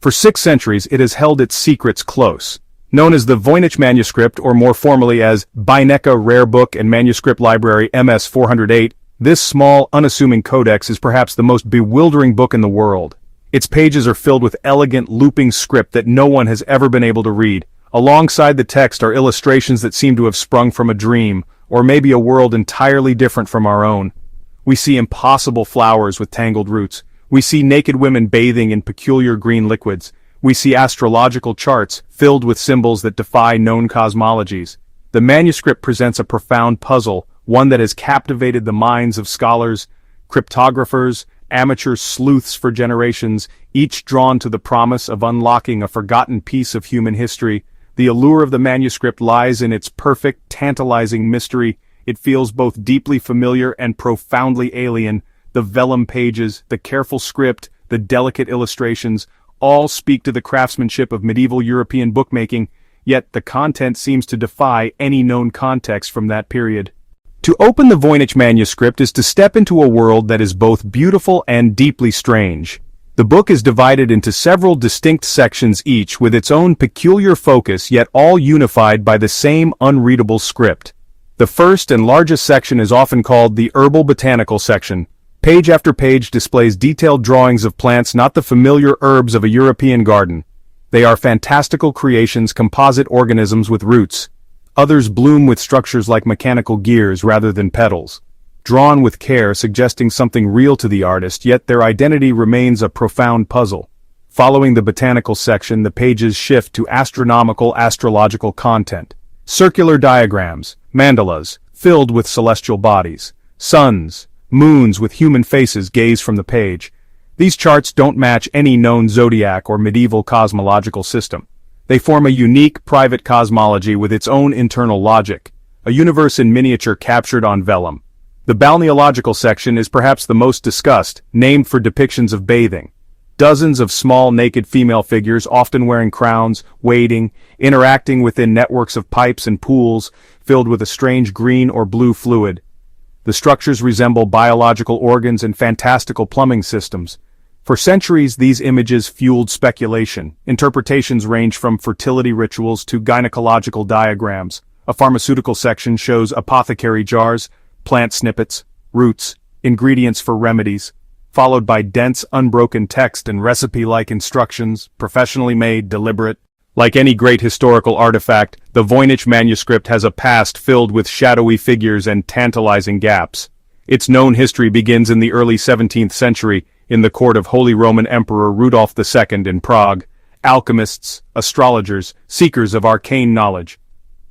For 6 centuries it has held its secrets close. Known as the Voynich Manuscript, or more formally as Beinecke Rare Book and Manuscript Library MS408, this small, unassuming codex is perhaps the most bewildering book in the world. Its pages are filled with elegant, looping script that no one has ever been able to read. Alongside the text are illustrations that seem to have sprung from a dream, or maybe a world entirely different from our own. We see impossible flowers with tangled roots. We see naked women bathing in peculiar green liquids. We see astrological charts filled with symbols that defy known cosmologies. The manuscript presents a profound puzzle, one that has captivated the minds of scholars, cryptographers, amateur sleuths for generations, each drawn to the promise of unlocking a forgotten piece of human history. The allure of the manuscript lies in its perfect, tantalizing mystery. It feels both deeply familiar and profoundly alien. The vellum pages, the careful script, the delicate illustrations, all speak to the craftsmanship of medieval European bookmaking, yet the content seems to defy any known context from that period. To open the Voynich manuscript is to step into a world that is both beautiful and deeply strange. The book is divided into several distinct sections, each with its own peculiar focus, yet all unified by the same unreadable script. The first and largest section is often called the herbal botanical section. Page after page displays detailed drawings of plants, not the familiar herbs of a European garden. They are fantastical creations, composite organisms with roots. Others bloom with structures like mechanical gears rather than petals. Drawn with care, suggesting something real to the artist, yet their identity remains a profound puzzle. Following the botanical section, the pages shift to astrological content. Circular diagrams, mandalas, filled with celestial bodies. Suns, moons with human faces gaze from the page. These charts don't match any known zodiac or medieval cosmological system. They form a unique, private cosmology with its own internal logic, a universe in miniature captured on vellum. The balneological section is perhaps the most discussed, named for depictions of bathing. Dozens of small naked female figures, often wearing crowns, wading, interacting within networks of pipes and pools, filled with a strange green or blue fluid. The structures resemble biological organs and fantastical plumbing systems. For centuries, these images fueled speculation. Interpretations range from fertility rituals to gynecological diagrams. A pharmaceutical section shows apothecary jars, plant snippets, roots, ingredients for remedies, followed by dense, unbroken text and recipe-like instructions, professionally made, deliberate. Like any great historical artifact, the Voynich manuscript has a past filled with shadowy figures and tantalizing gaps. Its known history begins in the early 17th century, in the court of Holy Roman Emperor Rudolph II in Prague. Alchemists, astrologers, seekers of arcane knowledge.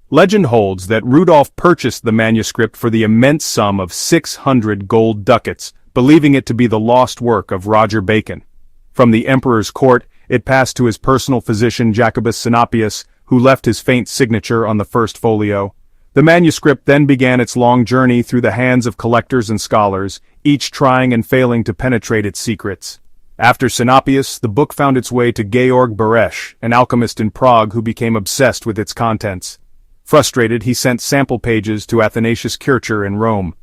Legend holds that Rudolph purchased the manuscript for the immense sum of 600 gold ducats, believing it to be the lost work of Roger Bacon. From the emperor's court, it passed to his personal physician Jacobus Sinopius, who left his faint signature on the first folio. The manuscript then began its long journey through the hands of collectors and scholars, each trying and failing to penetrate its secrets. After Sinopius, the book found its way to Georg Beresch, an alchemist in Prague who became obsessed with its contents. Frustrated, he sent sample pages to Athanasius Kircher in Rome.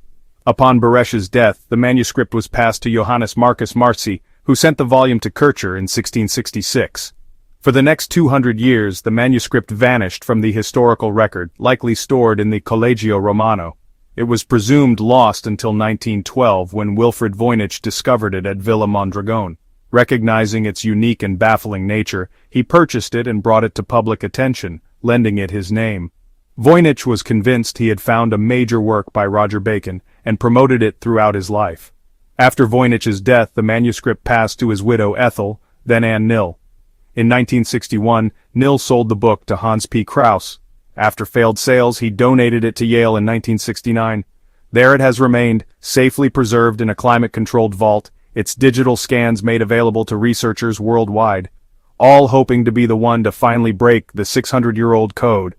Upon Beresch's death, the manuscript was passed to Johannes Marcus Marci, who sent the volume to Kircher in 1666. For the next 200 years, the manuscript vanished from the historical record, likely stored in the Collegio Romano. It was presumed lost until 1912, when Wilfrid Voynich discovered it at Villa Mondragone. Recognizing its unique and baffling nature, he purchased it and brought it to public attention, lending it his name. Voynich was convinced he had found a major work by Roger Bacon, and promoted it throughout his life. After Voynich's death, the manuscript passed to his widow Ethel, then Anne Nill. In 1961, Nill sold the book to Hans P. Krauss. After failed sales, he donated it to Yale in 1969. There it has remained, safely preserved in a climate-controlled vault, its digital scans made available to researchers worldwide, all hoping to be the one to finally break the 600-year-old code.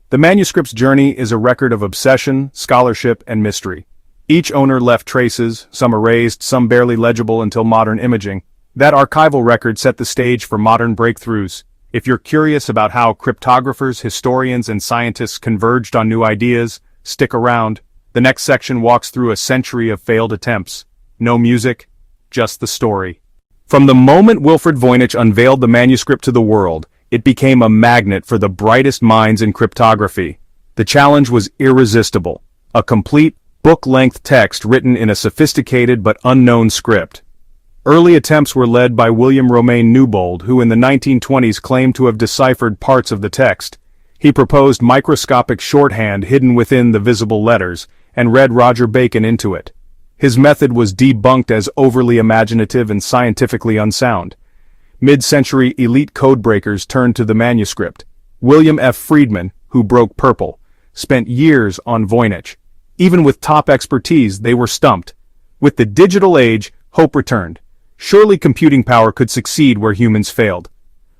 The manuscript's journey is a record of obsession, scholarship, and mystery. Each owner left traces, some erased, some barely legible until modern imaging. That archival record set the stage for modern breakthroughs. If you're curious about how cryptographers, historians, and scientists converged on new ideas, stick around. The next section walks through a century of failed attempts. No music, just the story. From the moment Wilfrid Voynich unveiled the manuscript to the world, it became a magnet for the brightest minds in cryptography. The challenge was irresistible: a complete, book-length text written in a sophisticated but unknown script. Early attempts were led by William Romain Newbold, who in the 1920s claimed to have deciphered parts of the text. He proposed microscopic shorthand hidden within the visible letters, and read Roger Bacon into it. His method was debunked as overly imaginative and scientifically unsound. Mid-century elite codebreakers turned to the manuscript. William F. Friedman, who broke purple, spent years on Voynich. Even with top expertise, they were stumped. With the digital age, hope returned. Surely computing power could succeed where humans failed.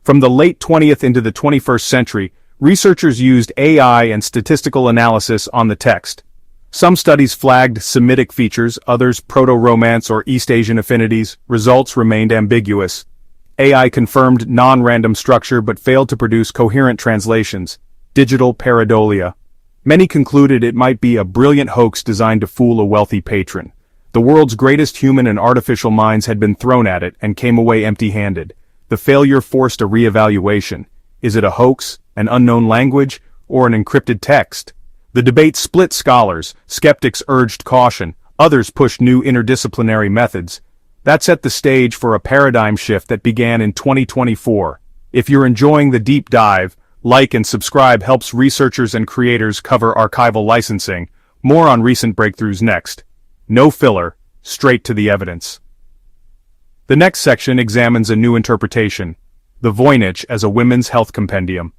From the late 20th into the 21st century, researchers used AI and statistical analysis on the text. Some studies flagged Semitic features, others Proto-Romance or East Asian affinities. Results remained ambiguous. AI confirmed non-random structure but failed to produce coherent translations. Digital pareidolia. Many concluded it might be a brilliant hoax designed to fool a wealthy patron. The world's greatest human and artificial minds had been thrown at it and came away empty-handed. The failure forced a re-evaluation. Is it a hoax, an unknown language, or an encrypted text? The debate split scholars. Skeptics urged caution. Others pushed new interdisciplinary methods. That set the stage for a paradigm shift that began in 2024. If you're enjoying the deep dive, like and subscribe helps researchers and creators cover archival licensing. More on recent breakthroughs next. No filler, straight to the evidence. The next section examines a new interpretation: the Voynich as a women's health compendium.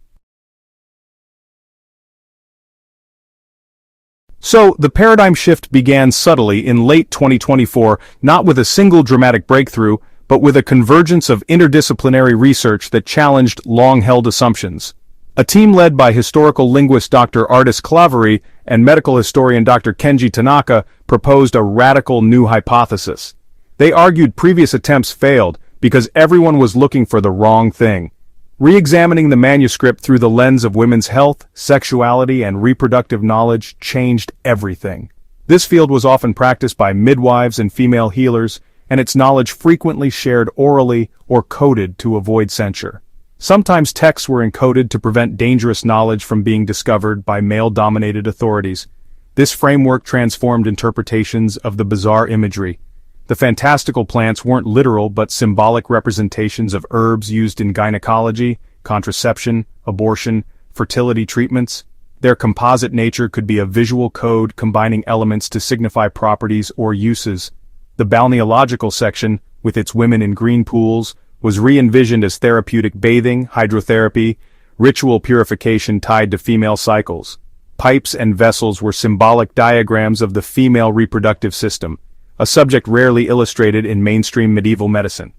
So, the paradigm shift began subtly in late 2024, not with a single dramatic breakthrough, but with a convergence of interdisciplinary research that challenged long-held assumptions. A team led by historical linguist Dr. Ardis Claverie and medical historian Dr. Kenji Tanaka proposed a radical new hypothesis. They argued previous attempts failed because everyone was looking for the wrong thing. Re-examining the manuscript through the lens of women's health, sexuality, and reproductive knowledge changed everything. This field was often practiced by midwives and female healers, and its knowledge frequently shared orally or coded to avoid censure. Sometimes texts were encoded to prevent dangerous knowledge from being discovered by male-dominated authorities. This framework transformed interpretations of the bizarre imagery. The fantastical plants weren't literal but symbolic representations of herbs used in gynecology, contraception, abortion, fertility treatments. Their composite nature could be a visual code combining elements to signify properties or uses. The balneological section, with its women in green pools, was re-envisioned as therapeutic bathing, hydrotherapy, ritual purification tied to female cycles. Pipes and vessels were symbolic diagrams of the female reproductive system, a subject rarely illustrated in mainstream medieval medicine.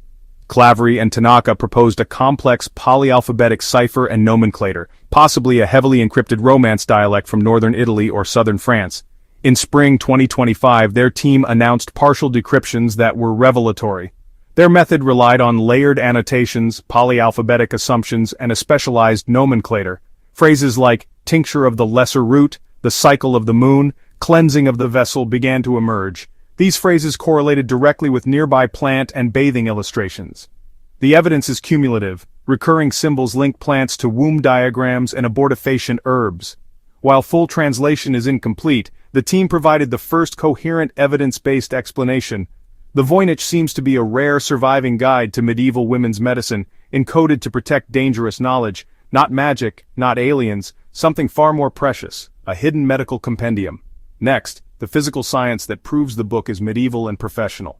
Claverie and Tanaka proposed a complex polyalphabetic cipher and nomenclator, possibly a heavily encrypted Romance dialect from northern Italy or southern France. In spring 2025, their team announced partial decryptions that were revelatory. Their method relied on layered annotations, polyalphabetic assumptions, and a specialized nomenclator. Phrases like tincture of the lesser root, the cycle of the moon, cleansing of the vessel began to emerge. These phrases correlated directly with nearby plant and bathing illustrations. The evidence is cumulative. Recurring symbols link plants to womb diagrams and abortifacient herbs. While full translation is incomplete, the team provided the first coherent evidence-based explanation. The Voynich seems to be a rare surviving guide to medieval women's medicine, encoded to protect dangerous knowledge, not magic, not aliens, something far more precious, a hidden medical compendium. Next, the physical science that proves the book is medieval and professional.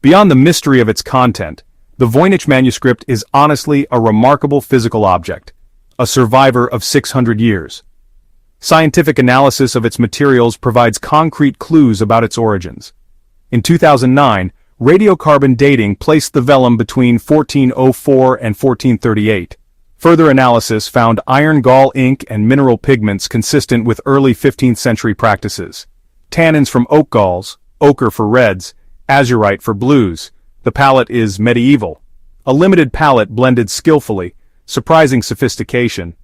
Beyond the mystery of its content, the Voynich manuscript is honestly a remarkable physical object, a survivor of 600 years. Scientific analysis of its materials provides concrete clues about its origins. In 2009, radiocarbon dating placed the vellum between 1404 and 1438. Further analysis found iron gall ink and mineral pigments consistent with early 15th century practices. Tannins from oak galls, ochre for reds, azurite for blues. The palette is medieval. A limited palette blended skillfully, surprising sophistication.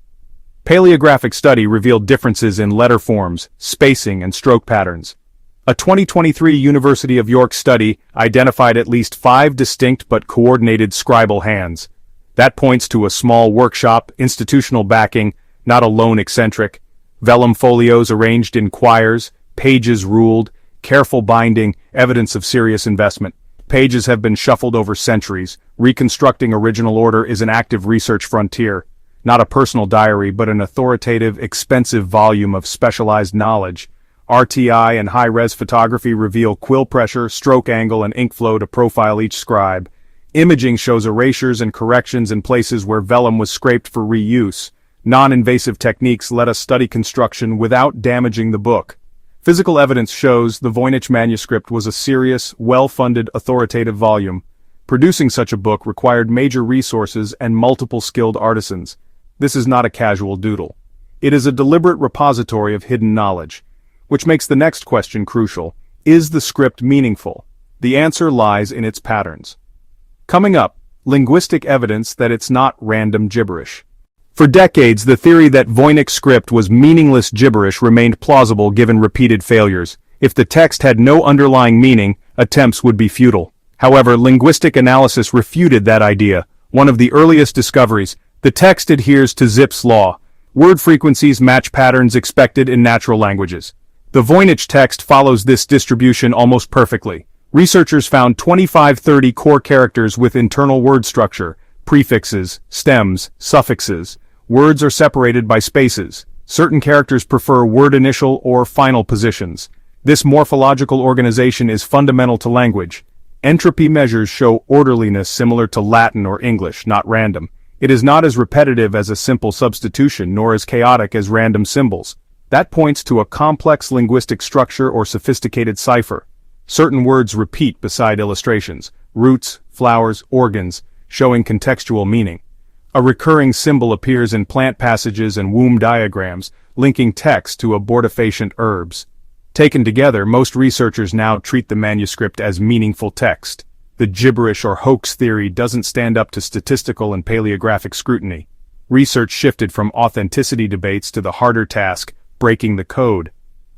Paleographic study revealed differences in letter forms, spacing, and stroke patterns. A 2023 University of York study identified at least 5 distinct but coordinated scribal hands. That points to a small workshop, institutional backing, not a lone eccentric. Vellum folios arranged in quires, pages ruled, careful binding, evidence of serious investment. Pages have been shuffled over centuries. Reconstructing original order is an active research frontier. Not a personal diary, but an authoritative, expensive volume of specialized knowledge. RTI and high-res photography reveal quill pressure, stroke angle, and ink flow to profile each scribe. Imaging shows erasures and corrections in places where vellum was scraped for reuse. Non-invasive techniques let us study construction without damaging the book. Physical evidence shows the Voynich Manuscript was a serious, well-funded, authoritative volume. Producing such a book required major resources and multiple skilled artisans. This is not a casual doodle. It is a deliberate repository of hidden knowledge. Which makes the next question crucial. Is the script meaningful? The answer lies in its patterns. Coming up, linguistic evidence that it's not random gibberish. For decades, the theory that Voynich script was meaningless gibberish remained plausible given repeated failures. If the text had no underlying meaning, attempts would be futile. However, linguistic analysis refuted that idea. One of the earliest discoveries, the text adheres to Zipf's law. Word frequencies match patterns expected in natural languages. The Voynich text follows this distribution almost perfectly. Researchers found 25-30 core characters with internal word structure, prefixes, stems, suffixes. Words are separated by spaces. Certain characters prefer word initial or final positions. This morphological organization is fundamental to language. Entropy measures show orderliness similar to Latin or English, not random. It is not as repetitive as a simple substitution, nor as chaotic as random symbols. That points to a complex linguistic structure or sophisticated cipher. Certain words repeat beside illustrations, roots, flowers, organs, showing contextual meaning. A recurring symbol appears in plant passages and womb diagrams, linking text to abortifacient herbs. Taken together, most researchers now treat the manuscript as meaningful text. The gibberish or hoax theory doesn't stand up to statistical and paleographic scrutiny. Research shifted from authenticity debates to the harder task, breaking the code.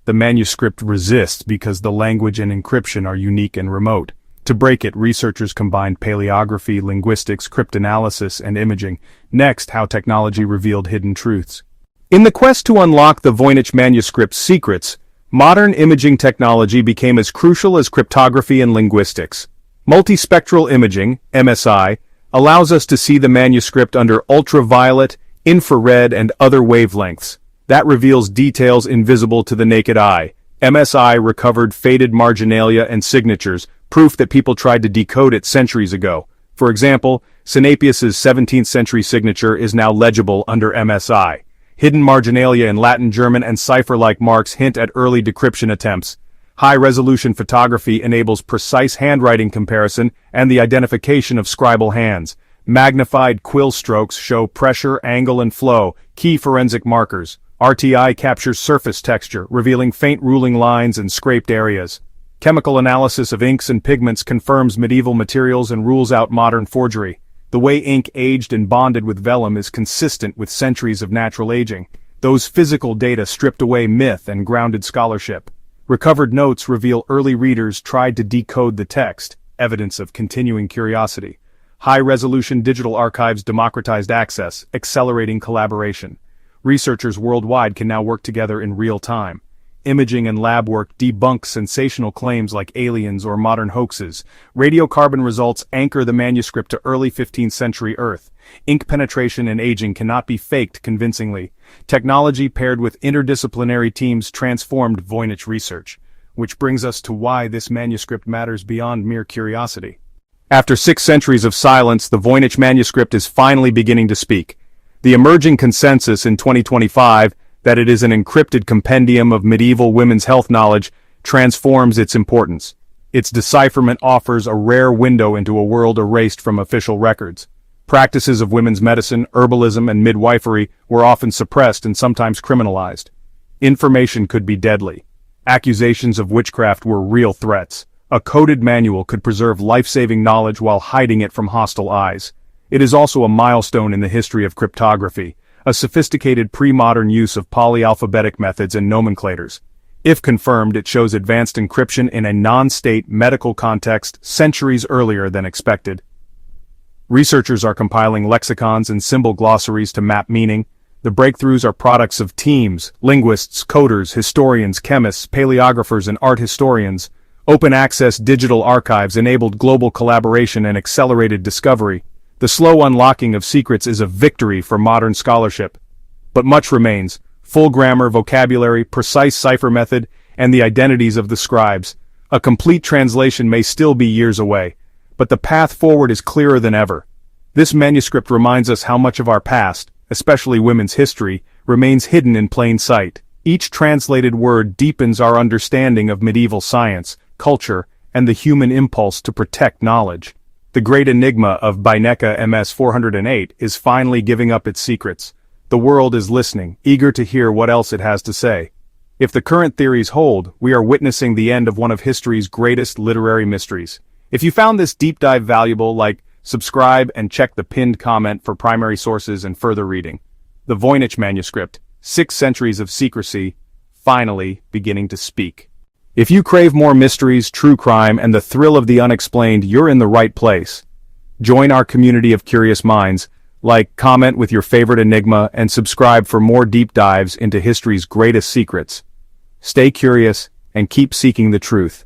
The manuscript resists because the language and encryption are unique and remote. To break it, researchers combined paleography, linguistics, cryptanalysis, and imaging. Next, how technology revealed hidden truths. In the quest to unlock the Voynich Manuscript's secrets, modern imaging technology became as crucial as cryptography and linguistics. Multispectral imaging, MSI, allows us to see the manuscript under ultraviolet, infrared, and other wavelengths. That reveals details invisible to the naked eye. MSI recovered faded marginalia and signatures, proof that people tried to decode it centuries ago. For example, Sinapius's 17th century signature is now legible under MSI. Hidden marginalia in Latin, German, and cipher-like marks hint at early decryption attempts. High-resolution photography enables precise handwriting comparison and the identification of scribal hands. Magnified quill strokes show pressure, angle, and flow, key forensic markers. RTI captures surface texture, revealing faint ruling lines and scraped areas. Chemical analysis of inks and pigments confirms medieval materials and rules out modern forgery. The way ink aged and bonded with vellum is consistent with centuries of natural aging. Those physical data stripped away myth and grounded scholarship. Recovered notes reveal early readers tried to decode the text, evidence of continuing curiosity. High-resolution digital archives democratized access, accelerating collaboration. Researchers worldwide can now work together in real time. Imaging and lab work debunk sensational claims like aliens or modern hoaxes. Radiocarbon results anchor the manuscript to early 15th century Earth. Ink penetration and aging cannot be faked convincingly. Technology paired with interdisciplinary teams transformed Voynich research. Which brings us to why this manuscript matters beyond mere curiosity. After 6 centuries of silence, the Voynich manuscript is finally beginning to speak. The emerging consensus in 2025 that it is an encrypted compendium of medieval women's health knowledge transforms its importance. Its decipherment offers a rare window into a world erased from official records. Practices of women's medicine, herbalism, and midwifery were often suppressed and sometimes criminalized. Information could be deadly. Accusations of witchcraft were real threats. A coded manual could preserve life-saving knowledge while hiding it from hostile eyes. It is also a milestone in the history of cryptography, a sophisticated pre-modern use of polyalphabetic methods and nomenclators. If confirmed, it shows advanced encryption in a non-state medical context centuries earlier than expected. Researchers are compiling lexicons and symbol glossaries to map meaning. The breakthroughs are products of teams, linguists, coders, historians, chemists, paleographers, and art historians. Open-access digital archives enabled global collaboration and accelerated discovery. The slow unlocking of secrets is a victory for modern scholarship. But much remains: full grammar, vocabulary, precise cipher method, and the identities of the scribes. A complete translation may still be years away, but the path forward is clearer than ever. This manuscript reminds us how much of our past, especially women's history, remains hidden in plain sight. Each translated word deepens our understanding of medieval science, culture, and the human impulse to protect knowledge. The great enigma of Beinecke MS408 is finally giving up its secrets. The world is listening, eager to hear what else it has to say. If the current theories hold, we are witnessing the end of one of history's greatest literary mysteries. If you found this deep dive valuable, subscribe and check the pinned comment for primary sources and further reading. The Voynich Manuscript, 6 centuries of secrecy, finally beginning to speak. If you crave more mysteries, true crime, and the thrill of the unexplained, you're in the right place. Join our community of curious minds, comment with your favorite enigma, and subscribe for more deep dives into history's greatest secrets. Stay curious and keep seeking the truth.